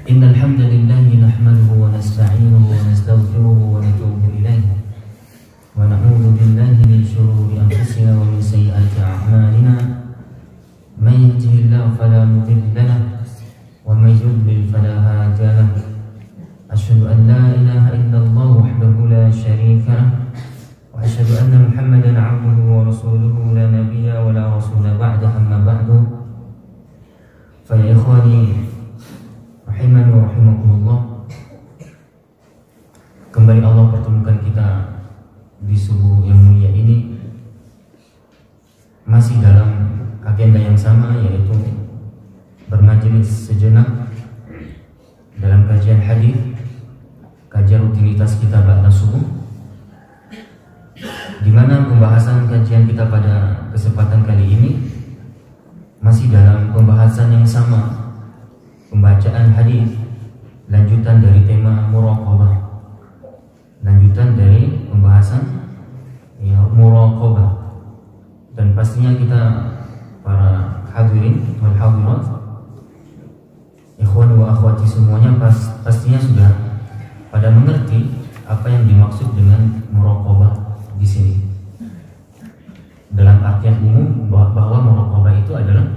إن الحمد لله نحمده ونستعينه ونستغفره ونتوب إليه ونعوذ بالله من شرور أنفسنا ومن سيئات أعمالنا من يهده الله فلا مضل له ومن يضلل فلا هادي له أشهد أن لا إله إلا الله وحده لا شريك له وأشهد أن محمدا عبده ورسوله لا نبي ولا رسول بعده أما بعد فيا إخواني rahimani wa rahimakumullah, kembali Allah pertemukan kita di subuh yang mulia ini masih dalam agenda yang sama, yaitu bermajelis sejenak dalam kajian hadis, kajian rutinitas kita ba'da subuh, di mana pembahasan kajian kita pada kesempatan kali ini masih dalam pembahasan yang sama, pembacaan hadis, lanjutan dari tema muraqabah, lanjutan dari pembahasan muraqabah. Dan pastinya kita para hadirin wal hadirat, ikhwan wa akhwati semuanya pastinya sudah pada mengerti apa yang dimaksud dengan muraqabah di sini. Dalam artian umum bahwa muraqabah itu adalah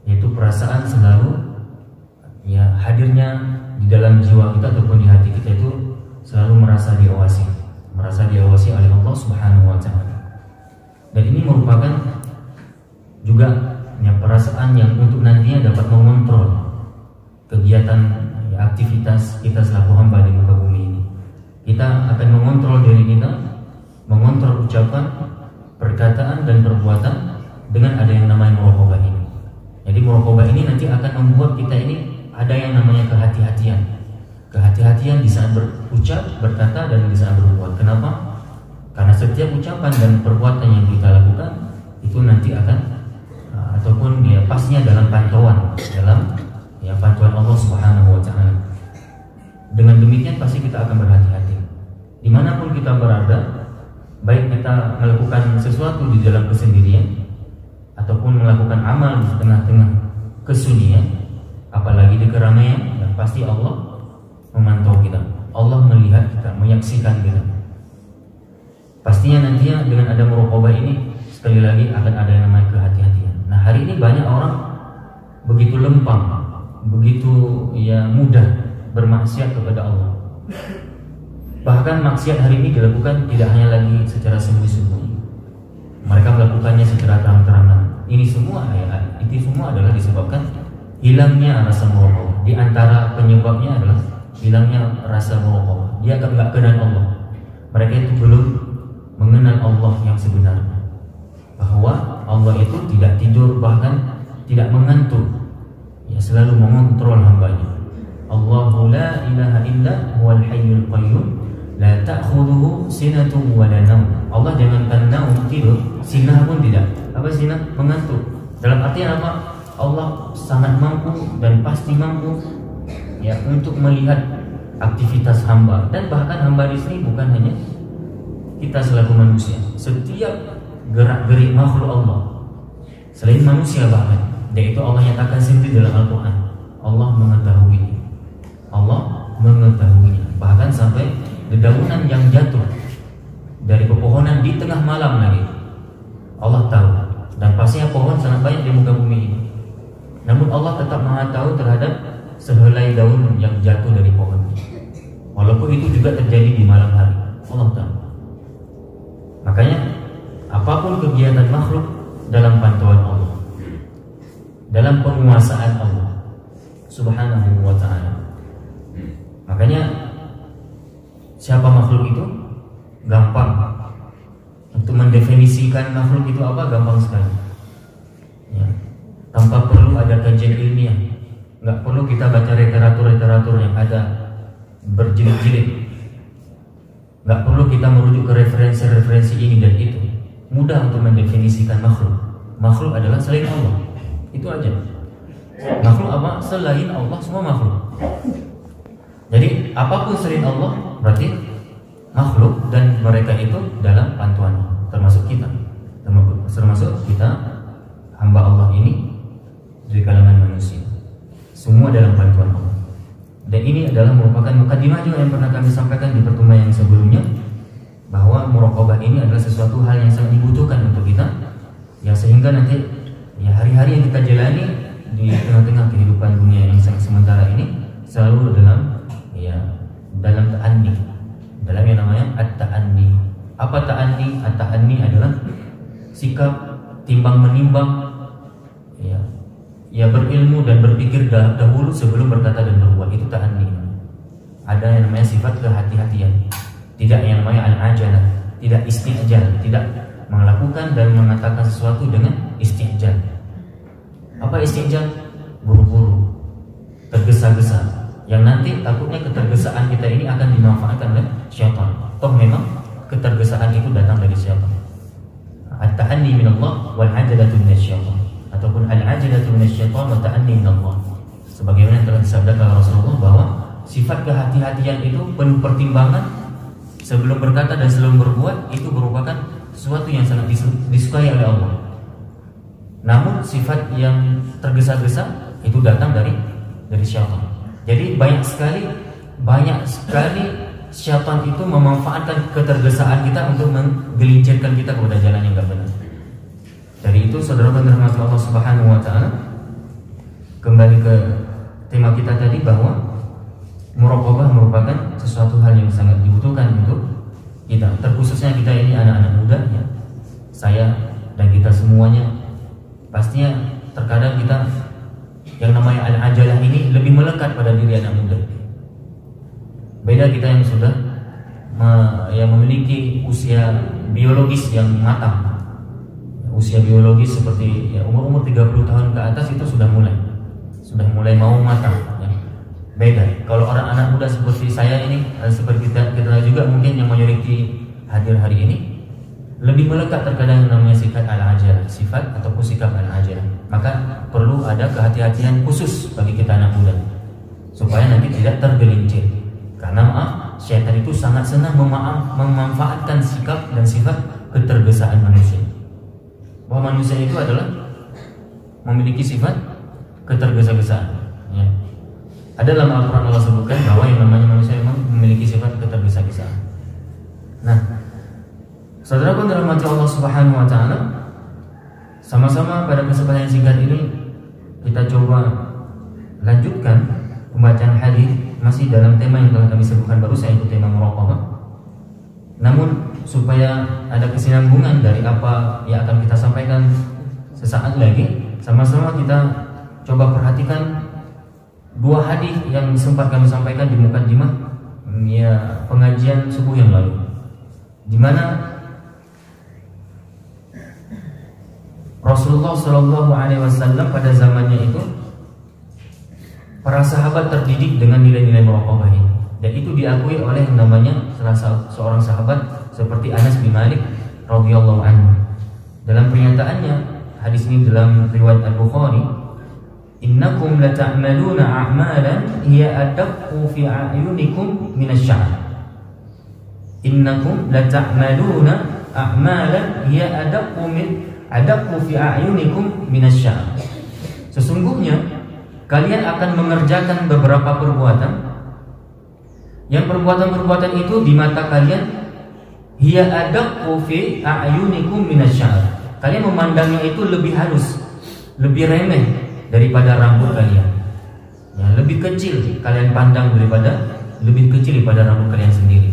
yaitu perasaan selalu hadirnya di dalam jiwa kita ataupun di hati kita itu selalu merasa diawasi oleh Allah Subhanahu wa taala. Dan ini merupakan juga perasaan yang untuk nantinya dapat mengontrol kegiatan aktivitas kita selaku hamba di muka bumi ini. Kita akan mengontrol diri kita, mengontrol ucapan, perkataan dan perbuatan dengan ada yang namanya muraqabah ini. Jadi muraqabah ini nanti akan membuat kita ini ada yang namanya kehati-hatian di saat berucap, berkata, dan di saat berbuat. Kenapa? Karena setiap ucapan dan perbuatan yang kita lakukan itu nanti akan ataupun pastinya dalam pantauan Allah Subhanahu wa taala. Dengan demikian pasti kita akan berhati-hati dimanapun kita berada, baik kita melakukan sesuatu di dalam kesendirian ataupun melakukan amal di tengah-tengah kesunyian, apalagi di keramaian, dan pasti Allah memantau kita, Allah melihat kita, menyaksikan kita. Pastinya nantinya dengan ada muraqabah ini sekali lagi akan ada yang namanya kehati-hatian. Nah, hari ini banyak orang begitu lempang, begitu mudah bermaksiat kepada Allah. Bahkan maksiat hari ini dilakukan tidak hanya lagi secara sembunyi-sembunyi, mereka melakukannya secara terang-terangan. Ini semua adalah disebabkan hilangnya rasa muraqabah. Di antara penyebabnya adalah hilangnya rasa muraqabah. Dia enggak kenal Allah. Mereka itu belum mengenal Allah yang sebenarnya, bahwa Allah itu tidak tidur, bahkan tidak mengantuk, selalu mengontrol hambanya. Allahu la ilaha illa huwal hayyul qayyum la ta'khudhuhu sinatun wa la naum. Allah jangankan naum, tidur, sinah pun tidak. Apa sinah? Mengantuk. Dalam artian apa? Allah sangat mampu dan pasti mampu untuk melihat aktivitas hamba. Dan bahkan hamba di sini bukan hanya kita selaku manusia, setiap gerak-gerik makhluk Allah selain manusia, bahkan yaitu Allah nyatakan sendiri dalam Al-Quran, Allah mengetahui, bahkan sampai dedaunan yang jatuh dari pepohonan di tengah malam lagi Allah tahu. Dan pastinya pohon sangat banyak di muka bumi ini, namun Allah tetap Maha tahu terhadap sehelai daun yang jatuh dari pohon, walaupun itu juga terjadi di malam hari. Allah tahu. Makanya apapun kegiatan makhluk dalam pantauan Allah, dalam penguasaan Allah Subhanahu wa ta'ala. Makanya siapa makhluk itu gampang untuk mendefinisikan makhluk itu apa, gampang sekali. Tanpa perlu ada kajian ilmiah, nggak perlu kita baca literatur yang ada berjilid-jilid, nggak perlu kita merujuk ke referensi ini dan itu. Mudah untuk mendefinisikan makhluk. Makhluk adalah selain Allah, itu aja. Makhluk apa? Selain Allah, semua makhluk. Jadi apapun selain Allah berarti makhluk, dan mereka itu dalam pantauan Allah, termasuk kita hamba Allah ini dari kalangan manusia, semua dalam bantuan Allah. Dan ini adalah merupakan mukadimah juga yang pernah kami sampaikan di pertemuan yang sebelumnya, bahwa muraqabah ini adalah sesuatu hal yang sangat dibutuhkan untuk kita, ya sehingga nanti ya hari-hari yang kita jalani di tengah-tengah kehidupan dunia yang sangat sementara ini selalu dalam ta'anni, dalam yang namanya at-ta'anni. Apa ta'anni? At-ta'anni adalah sikap timbang menimbang, ya berilmu dan berpikir dahulu sebelum berkata dan berbuat. Itu ta'anni. Ada yang namanya sifat kehati-hatian, tidak yang namanya al-ajalah, tidak isti'jal, tidak melakukan dan mengatakan sesuatu dengan isti'jal. Apa isti'jal? Buru-buru, tergesa-gesa, yang nanti takutnya ketergesaan kita ini akan dimanfaatkan oleh syaitan. Toh memang ketergesaan itu datang dari syaitan. At-ta'anni minallah wal ajalatu minasyaitan, ataupun al-ajalatu minasyaitan wa ta'anni minallah. Sebagaimana yang telah disabdakan Rasulullah bahwa sifat kehati-hatian itu penuh pertimbangan sebelum berkata dan sebelum berbuat, itu merupakan sesuatu yang sangat disukai oleh Allah. Namun sifat yang tergesa-gesa itu datang dari syaitan. Jadi banyak sekali syaitan itu memanfaatkan ketergesaan kita untuk menggelincirkan kita kepada jalan yang tidak benar. Dari itu, saudara yang dirahmati Allah Subhanahu wa taala, kembali ke tema kita tadi bahwa muraqabah merupakan sesuatu hal yang sangat dibutuhkan untuk kita, terkhususnya kita ini anak-anak muda, ya. Saya dan kita semuanya pastinya terkadang kita yang namanya al-ajalah ini lebih melekat pada diri anak muda. Beda kita yang sudah memiliki usia biologis yang matang. Usia biologis seperti umur 30 tahun ke atas itu sudah mulai mau matang, ya. Beda kalau orang anak muda seperti saya ini, seperti kita juga mungkin yang mayoriti hadir hari ini, lebih melekat terkadang namanya sifat al-ajalah, sifat ataupun sikap al-ajalah. Maka perlu ada kehati-hatian khusus bagi kita anak muda supaya nanti tidak tergelincir. Karena syaitan itu sangat senang memanfaatkan sikap dan sifat ketergesaan manusia. Bahwa manusia itu adalah memiliki sifat ketergesa-gesaan, ya. Ada dalam Al-Quran Allah sebutkan bahwa yang namanya manusia memang memiliki sifat ketergesa-gesaan. Nah, saudara pun dirahmati Allah Subhanahu wa taala, sama-sama pada kesempatan yang singkat ini kita coba lanjutkan pembacaan hadis masih dalam tema yang telah kami sebutkan barusan, yaitu tema muraqabah. Namun supaya ada kesinambungan dari apa yang akan kita sampaikan sesaat lagi, sama-sama kita coba perhatikan dua hadis yang sempat kami sampaikan di mukadimah pengajian subuh yang lalu, di mana Rasulullah SAW pada zamannya itu para sahabat terdidik dengan nilai-nilai muraqabah ini, dan itu diakui oleh yang namanya salah seorang sahabat seperti Anas bin Malik radhiyallahu anhu. Dalam pernyataannya, hadis ini dalam riwayat Al-Bukhari, innakum lata'maluna a'malan hiya adaqqu fi a'yunikum minasy-sya'r. Innakum lata'maluna a'malan hiya adaqqu fi a'yunikum minasy-sya'r. Sesungguhnya kalian akan mengerjakan beberapa perbuatan yang perbuatan-perbuatan itu di mata kalian hiya adaqqu fi a'yunikum minasy-sya'r. Kalian memandangnya itu lebih halus, lebih remeh daripada rambut kalian. Ya, lebih kecil kalian pandang lebih kecil daripada rambut kalian sendiri.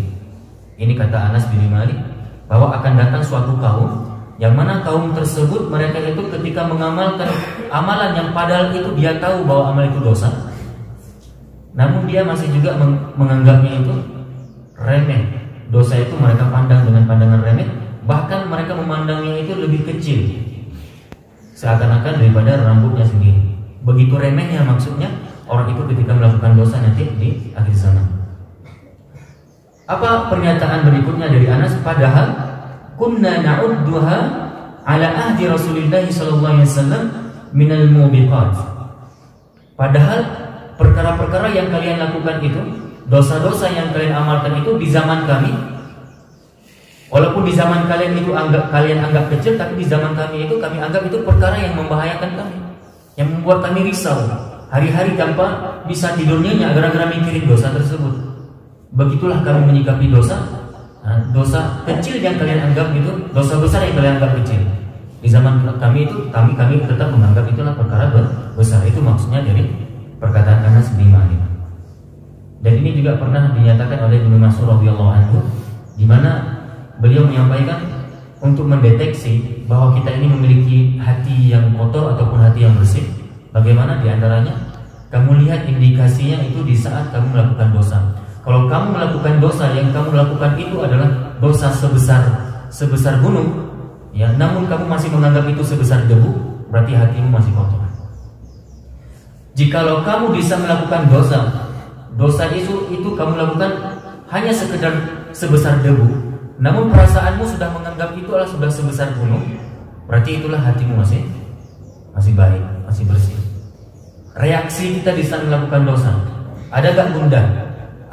Ini kata Anas bin Malik, bahwa akan datang suatu kaum yang mana kaum tersebut mereka itu ketika mengamalkan amalan yang padahal itu dia tahu bahwa amal itu dosa, namun dia masih juga menganggapnya itu remeh. Dosa itu mereka pandang dengan pandangan remeh, bahkan mereka memandangnya itu lebih kecil, seakan-akan daripada rambutnya sendiri. Begitu remehnya maksudnya orang itu ketika melakukan dosa nanti di akhir zaman. Apa pernyataan berikutnya dari Anas? Padahal kunna na'udduha ala ahdi Rasulillah sallallahu alaihi wasallam minal mubiqat. Padahal perkara-perkara yang kalian lakukan itu, dosa-dosa yang kalian amalkan itu di zaman kami, walaupun di zaman kalian itu kalian anggap kecil, tapi di zaman kami itu kami anggap itu perkara yang membahayakan kami, yang membuat kami risau. hari-hari tanpa bisa tidurnya gara-gara mikirin dosa tersebut. Begitulah kamu menyikapi dosa. Dosa kecil yang kalian anggap itu dosa besar yang kalian anggap kecil. Di zaman kami itu kami tetap menganggap itulah perkara besar. Itu maksudnya dari perkataan Anas bin Malik. Dan ini juga pernah dinyatakan oleh Ibnu Mas'ud radhiyallahu anhu, di mana beliau menyampaikan untuk mendeteksi bahwa kita ini memiliki hati yang kotor ataupun hati yang bersih. Bagaimana diantaranya? Kamu lihat indikasinya itu di saat kamu melakukan dosa. Kalau kamu melakukan dosa, yang kamu lakukan itu adalah dosa sebesar gunung, ya, namun kamu masih menganggap itu sebesar debu, berarti hatimu masih kotor. Jikalau kamu bisa melakukan dosa itu kamu lakukan hanya sekedar sebesar debu, namun perasaanmu sudah menganggap itu adalah sudah sebesar gunung, berarti itulah hatimu masih baik, masih bersih. Reaksi kita di saat melakukan dosa, ada gak gundah?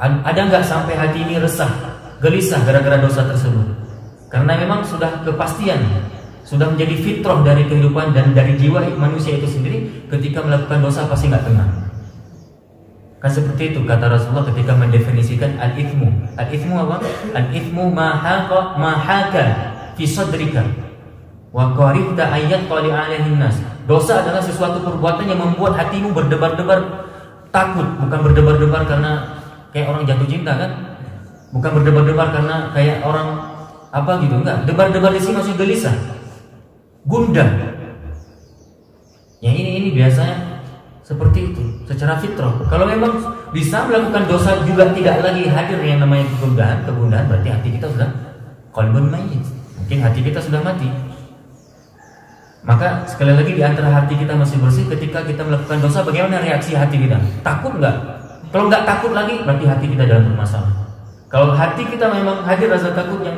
Ada nggak sampai hati ini resah, gelisah gara-gara dosa tersebut? Karena memang sudah kepastian, sudah menjadi fitrah dari kehidupan dan dari jiwa manusia itu sendiri, ketika melakukan dosa pasti nggak tenang. Kan seperti itu kata Rasulullah ketika mendefinisikan al-ithmu. Al-ithmu apa? Al-ithmu mahaka fi sadrika wa qarihta ayat qali alaihin nas. Dosa adalah sesuatu perbuatan yang membuat hatimu berdebar-debar takut, bukan berdebar-debar karena kayak orang jatuh cinta kan, bukan berdebar-debar karena kayak orang apa gitu, enggak. Debar-debar di sini masih gelisah, gundah. Yang ini biasanya seperti itu, secara fitrah. Kalau memang bisa melakukan dosa juga tidak lagi hadir yang namanya kegundahan, berarti hati kita sudah qalbun mayyit. Mungkin hati kita sudah mati. Maka sekali lagi di antara hati kita masih bersih, ketika kita melakukan dosa, bagaimana reaksi hati kita? Takut enggak? Kalau nggak takut lagi, berarti hati kita dalam bermasalah. Kalau hati kita memang hadir rasa takut yang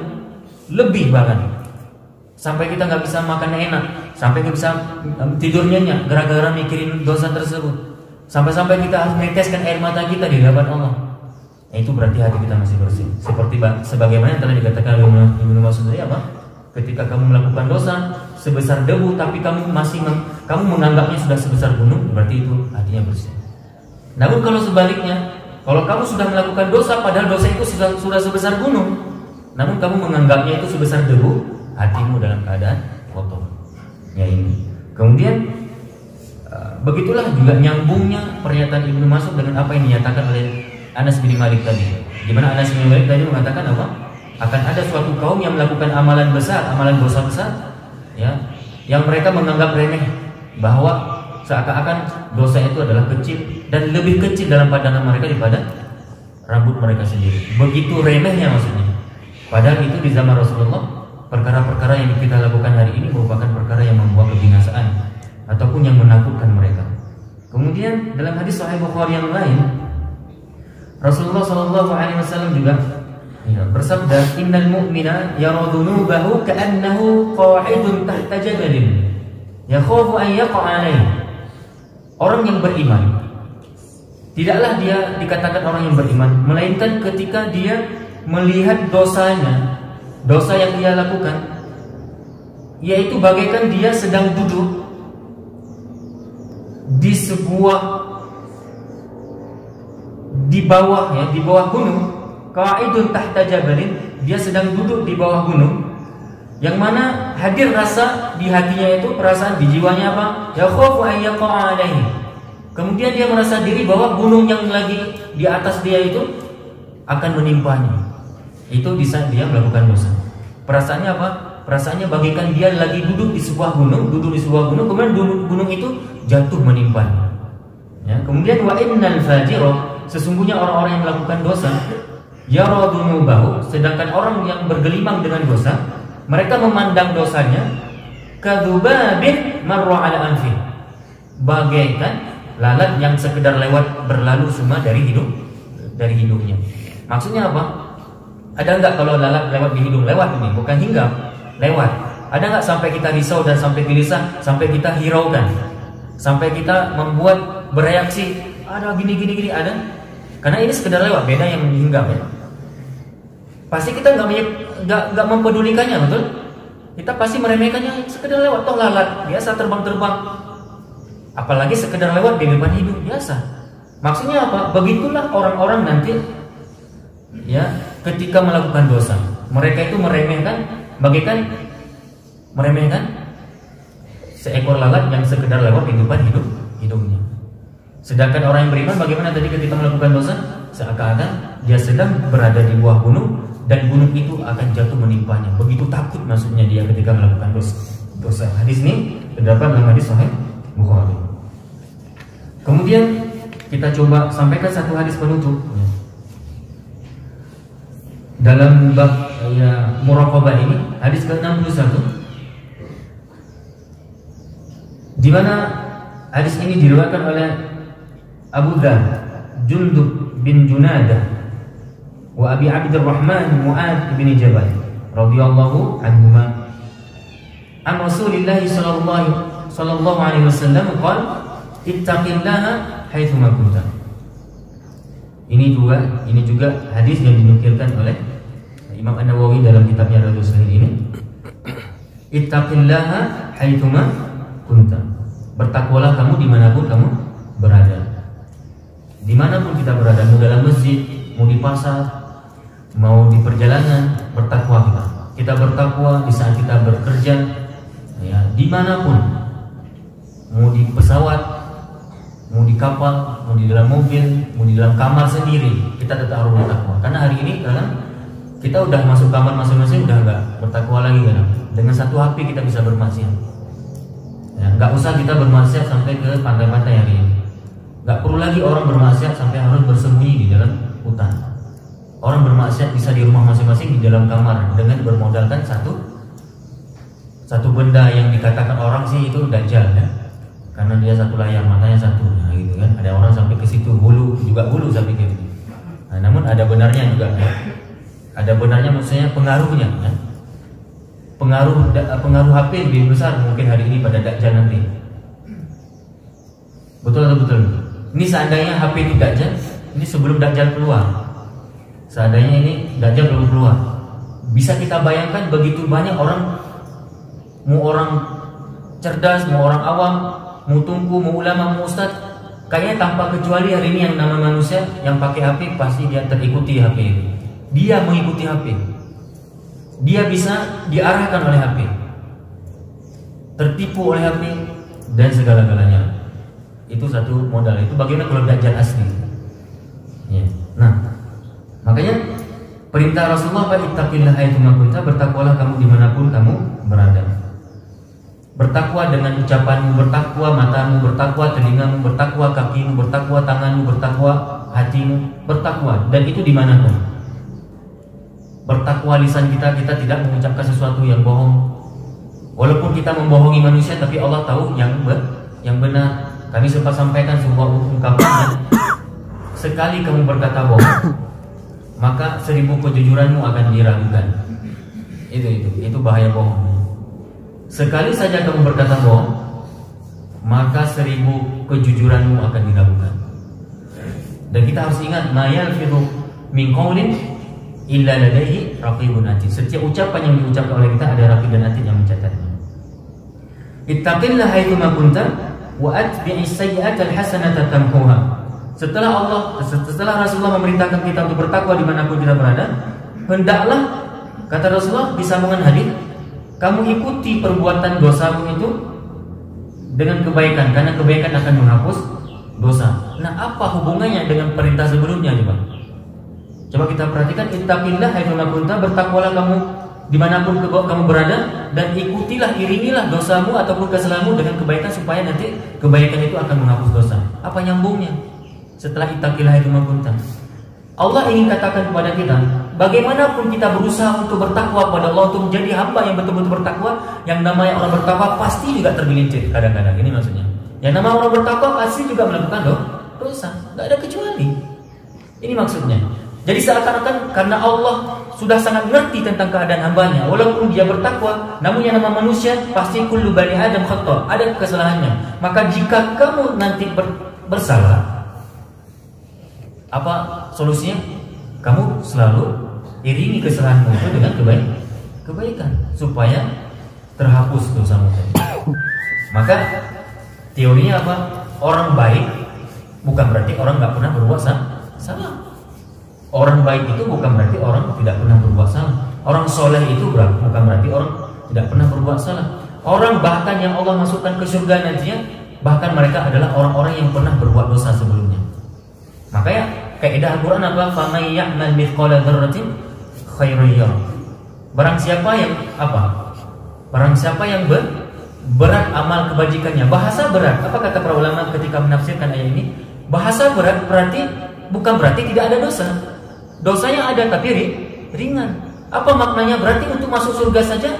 lebih bahkan, sampai kita nggak bisa makan enak, sampai nggak bisa tidur nyenyak gara-gara mikirin dosa tersebut, sampai-sampai kita harus meneteskan air mata kita di hadapan Allah, itu berarti hati kita masih bersih. Seperti sebagaimana yang telah dikatakan Ibnu Mas'ud apa? Ketika kamu melakukan dosa sebesar debu, tapi kamu menganggapnya sudah sebesar gunung, berarti itu hatinya bersih. Namun kalau sebaliknya, kalau kamu sudah melakukan dosa padahal dosa itu sudah sebesar gunung, namun kamu menganggapnya itu sebesar debu, hatimu dalam keadaan kotor. Ya ini. Kemudian begitulah juga nyambungnya pernyataan Ibnu Mas'ud dengan apa yang dinyatakan oleh Anas bin Malik tadi. Di mana Anas bin Malik tadi mengatakan apa? Akan ada suatu kaum yang melakukan amalan besar, amalan dosa besar, ya, yang mereka menganggap remeh, bahwa seakan-akan dosa itu adalah kecil dan lebih kecil dalam pandangan mereka daripada rambut mereka sendiri. Begitu remehnya maksudnya. Padahal itu di zaman Rasulullah, perkara-perkara yang kita lakukan hari ini merupakan perkara yang membawa kebinasaan ataupun yang menakutkan mereka. Kemudian dalam hadis Sahih Bukhari yang lain, Rasulullah SAW juga bersabda, "Innal mu'mina yara dhunubahu ka'annahu qa'idun tahta jabalin yakhafu an yaqa'a alayhi." Orang yang beriman, tidaklah dia dikatakan orang yang beriman, melainkan ketika dia melihat dosanya, dosa yang dia lakukan, yaitu bagaikan dia sedang duduk di bawah gunung, qa'idun tahta jabalin, dia sedang duduk di bawah gunung, yang mana hadir rasa di hatinya itu, perasaan di jiwanya apa? Ya khawfu an yaqa'a alaihi. Kemudian dia merasa diri bahwa gunung yang lagi di atas dia itu akan menimpanya. Itu di saat dia melakukan dosa. Perasaannya apa? Perasaannya bagaikan dia lagi duduk di sebuah gunung, kemudian gunung itu jatuh menimpanya. Ya, kemudian wa innal fajira, sesungguhnya orang-orang yang melakukan dosa, yara dhunubahu, sedangkan orang yang bergelimang dengan dosa, mereka memandang dosanya kadzubabin marra ala anfi, bagaikan lalat yang sekedar berlalu cuma dari hidungnya. Maksudnya apa? Ada enggak kalau lalat lewat di hidung? Lewat ini, bukan hinggap, lewat. Ada enggak sampai kita risau dan sampai gelisah, sampai kita hiraukan, sampai kita membuat bereaksi, ada gini ada? Karena ini sekedar lewat, beda yang hinggap ya. Pasti kita nggak mempedulikannya, betul? Kita pasti meremehkannya, sekedar lewat, toh lalat biasa terbang. apalagi sekedar lewat di depan hidung biasa. Maksudnya apa? Begitulah orang-orang nanti ya ketika melakukan dosa, mereka itu meremehkan seekor lalat yang sekedar lewat di depan hidungnya. Sedangkan orang yang beriman bagaimana tadi ketika melakukan dosa? Seakan-akan dia sedang berada di bawah gunung dan gunung itu akan jatuh menimpanya. Begitu takut maksudnya dia ketika melakukan dosa. Hadis ini terdapat dalam hadis Sahih Bukhari. Kemudian kita coba sampaikan satu hadis penutup dalam bab muraqabah ini, hadis ke-61, di mana hadis ini diriwayatkan oleh Abu Dzar, Jundub bin Junadah, wa Abi Abdurrahman Mu'ad bin Jabal radhiyallahu anhuma an Rasulillah sallallahu alaihi wasallam qala ittaqillaha haitsu ma kunta. Ini juga hadis yang dinukilkan oleh Imam An-Nawawi dalam kitabnya Riyadhus Shalihin ini. Ittaqillaha haitsu ma kunta. Bertakwalah kamu dimanapun kamu berada. Dimanapun kita berada, mau dalam masjid, mau di pasar, mau di perjalanan, bertakwa kita. Kita bertakwa di saat kita bekerja, ya, dimanapun, mau di pesawat, mau di kapal, mau di dalam mobil, mau di dalam kamar sendiri, kita tetap harus bertakwa. Karena hari ini kita udah masuk kamar masing-masing, udah nggak bertakwa lagi kan. Dengan satu HP kita bisa bermaksiat. Ya, nggak usah kita bermaksiat sampai ke pantai-pantai hari ini. Nggak perlu lagi orang bermaksiat sampai harus bersembunyi di dalam hutan. Orang bermaksiat bisa di rumah masing-masing di dalam kamar dengan bermodalkan satu benda yang dikatakan orang sih itu dajjal ya. Karena dia satu layar, matanya satu, nah gitu kan. Ada orang sampai ke situ, hulu saya pikir. Nah, namun ada benarnya juga ya. Ada benarnya maksudnya pengaruhnya ya. Pengaruh HP lebih besar mungkin hari ini pada dajjal nanti. Betul atau betul? Ini seandainya HP itu dajjal, ini sebelum dajjal keluar. Seandainya ini dajjal belum keluar. Bisa kita bayangkan begitu banyak orang, mau orang cerdas, mau orang awam, mau tunggu, mau ulama, mau ustadz, kayaknya tanpa kecuali hari ini yang nama manusia yang pakai HP pasti dia terikuti HP ini. Dia mengikuti HP. Dia bisa diarahkan oleh HP, tertipu oleh HP dan segala-galanya. Itu satu modal. Itu bagaimana kalau dajjal asli ya. Nah, makanya perintah Rasulullah, ittaqillaha haitsu ma kunta, bertakwalah kamu dimanapun kamu berada. Bertakwa dengan ucapanmu, bertakwa matamu, bertakwa telingamu, bertakwa kakimu, bertakwa tanganmu, bertakwa hatimu, bertakwa, dan itu dimanapun. Bertakwa lisan kita tidak mengucapkan sesuatu yang bohong. Walaupun kita membohongi manusia, tapi Allah tahu yang benar. Kami sempat sampaikan sebuah ungkapan, sekali kamu berkata bohong, maka 1000 kejujuranmu akan diragukan. Itu bahaya bohong. Sekali saja kamu berkata bohong, maka 1000 kejujuranmu akan diragukan. Dan kita harus ingat, ma yalfidu min qaulin illa ladaihi raqibun atid. Setiap ucapan yang diucapkan oleh kita ada raqib dan atid yang mencatatnya. Ittaqillaha haitsu ma kunta wa atbi'is sayyi'atal hasanata tamhuha. Setelah Rasulullah memerintahkan kita untuk bertakwa dimanapun kita berada, hendaklah, kata Rasulullah, disambungan hadis, kamu ikuti perbuatan dosamu itu dengan kebaikan, karena kebaikan akan menghapus dosa. Nah, apa hubungannya dengan perintah sebelumnya coba? Coba kita perhatikan, ittaqillaha haitsu ma kunta, bertakwalah kamu dimanapun kamu berada, dan ikutilah, iringilah dosamu ataupun kesalahanmu dengan kebaikan supaya nanti kebaikan itu akan menghapus dosa. Apa nyambungnya? Setelah ittaqillaha haitsu ma kunta, Allah ingin katakan kepada kita, bagaimanapun kita berusaha untuk bertakwa pada Allah, untuk menjadi hamba yang betul-betul bertakwa, yang namanya orang bertakwa pasti juga tergelincir kadang-kadang. Ini maksudnya, yang namanya orang bertakwa pasti juga melakukan dosa, nggak ada kecuali. Ini maksudnya. Jadi seakan-akan karena Allah sudah sangat mengerti tentang keadaan hambanya, walaupun dia bertakwa, namun yang nama manusia pasti kullu bani adam khata', ada kesalahannya. Maka jika kamu nanti bersalah, apa solusinya? Kamu selalu iringi kesalahanmu itu dengan kebaikan supaya terhapus dosamu. Maka Teorinya apa? Orang baik bukan berarti orang nggak pernah berbuat salah. Orang baik itu bukan berarti orang tidak pernah berbuat salah. Orang soleh itu bukan berarti orang tidak pernah berbuat salah. Orang bahkan yang Allah masukkan ke surga nantinya, bahkan mereka adalah orang-orang yang pernah berbuat dosa sebelumnya. Makanya kaidah Al-Quran apa? Faman ya'mal mithqala dzarratin khairan yarah. Barang siapa yang apa? Barang siapa yang berat amal kebajikannya. Bahasa berat. Apa kata para ulama ketika menafsirkan ayat ini? Bahasa berat berarti bukan berarti tidak ada dosa. Dosanya ada tapi ringan. Apa maknanya? Berarti untuk masuk surga saja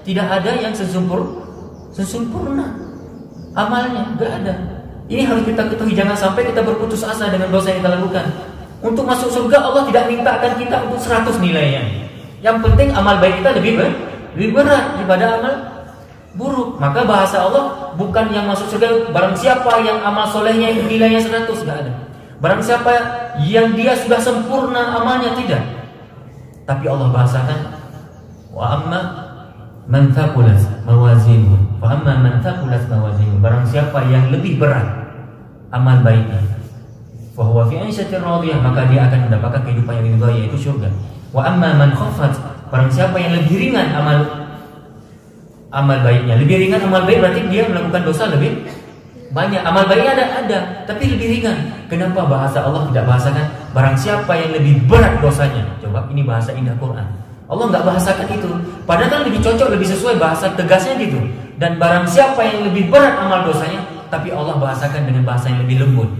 tidak ada yang sesempurna amalnya, enggak ada. Ini harus kita ketahui, jangan sampai kita berputus asa dengan dosa yang kita lakukan. Untuk masuk surga Allah tidak mintakan kita untuk 100 nilainya. Yang penting amal baik kita lebih berat daripada amal buruk. Maka bahasa Allah bukan yang masuk surga barang siapa yang amal solehnya nilainya 100, enggak ada. Barang siapa yang dia sudah sempurna amalnya, tidak. Tapi Allah bahasakan wa amma man thaqulat mawazinuhu fa amma man thaqulat mawazinuhu, barang siapa yang lebih berat amal baiknya fa huwa fi 'aishatin radiyah, maka dia akan mendapatkan kehidupan yang ridha, yaitu surga. Wa amma man khaffat, barang siapa yang lebih ringan amal baiknya. Lebih ringan amal baik berarti dia melakukan dosa lebih banyak. Amal baiknya ada tapi lebih ringan. Kenapa bahasa Allah tidak bahasakan barang siapa yang lebih berat dosanya? Coba, ini bahasa indah Quran. Allah nggak bahasakan itu. Padahal kan lebih cocok, lebih sesuai bahasa tegasnya gitu. Dan barang siapa yang lebih berat amal dosanya, tapi Allah bahasakan dengan bahasa yang lebih lembut.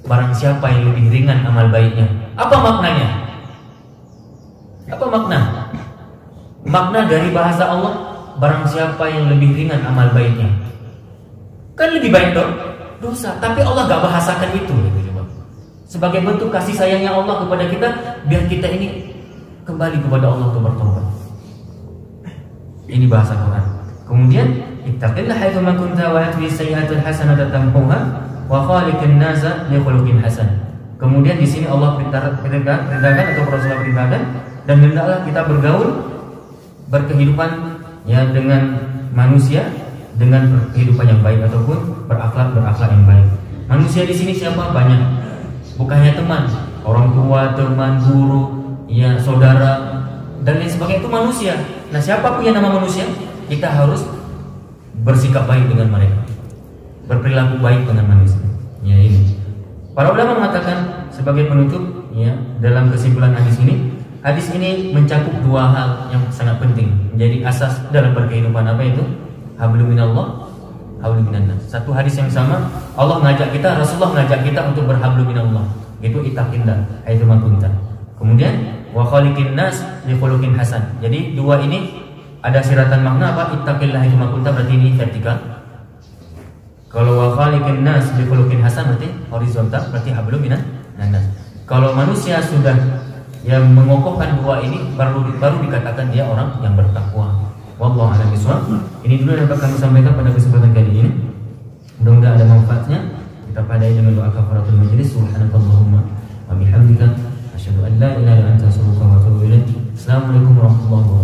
Barang siapa yang lebih ringan amal baiknya. Apa maknanya? Apa makna? Makna dari bahasa Allah, barang siapa yang lebih ringan amal baiknya. Kan lebih baik dong dosa, tapi Allah nggak bahasakan itu gitu. Sebagai bentuk kasih sayangnya Allah kepada kita, biar kita ini kembali kepada Allah untuk bertobat. Ini bahasa Quran. Kemudian ittaqillah haitsu ma kunta wa atbi sayyi'atul hasanata tamhuha wa khaliqin nasa bi khuluqin hasan. Kemudian di sini Allah perintahkan atau Rasulullah perintahkan, dan hendaklah kita bergaul, berkehidupan ya dengan manusia dengan kehidupan yang baik ataupun berakhlak yang baik. Manusia di sini siapa? Banyak. Bukannya teman, orang tua, teman, guru, ya saudara dan lain sebagainya, itu manusia. Nah, siapapun yang nama manusia, kita harus bersikap baik dengan mereka, berperilaku baik dengan manusia. Ya ini. Para ulama mengatakan sebagai penutup, ya dalam kesimpulan hadis ini mencakup dua hal yang sangat penting menjadi asas dalam berkehidupan. Apa itu? Hablum minallah, hablum minannas. Satu hadis yang sama, Allah ngajak kita, Rasulullah ngajak kita untuk berhablum minallah. Itu ittaqillah haitsu ma kunta. Kemudian wa khaliqin nas bi khuluqin hasan. Jadi dua ini ada siratan makna apa? Ittaqillah haitsu ma kunta berarti ini vertikal. Kalau wa khaliqin nas bi khuluqin hasan berarti horizontal, berarti hablum minannas. Kalau manusia sudah yang mengokohkan dua ini baru dikatakan dia orang yang bertakwa. Wallahu a'lam bishawab. Ini dulu yang dapat kami sampaikan pada kesempatan kali ini. Mudah-mudahan ada manfaatnya. Kita padai dengan doa kafaratul majlis. Subhanakallahumma wa bihamdika asyhadu an la ilaha illa anta astaghfiruka wa atubu ilaik. Assalamualaikum warahmatullahi wabarakatuh.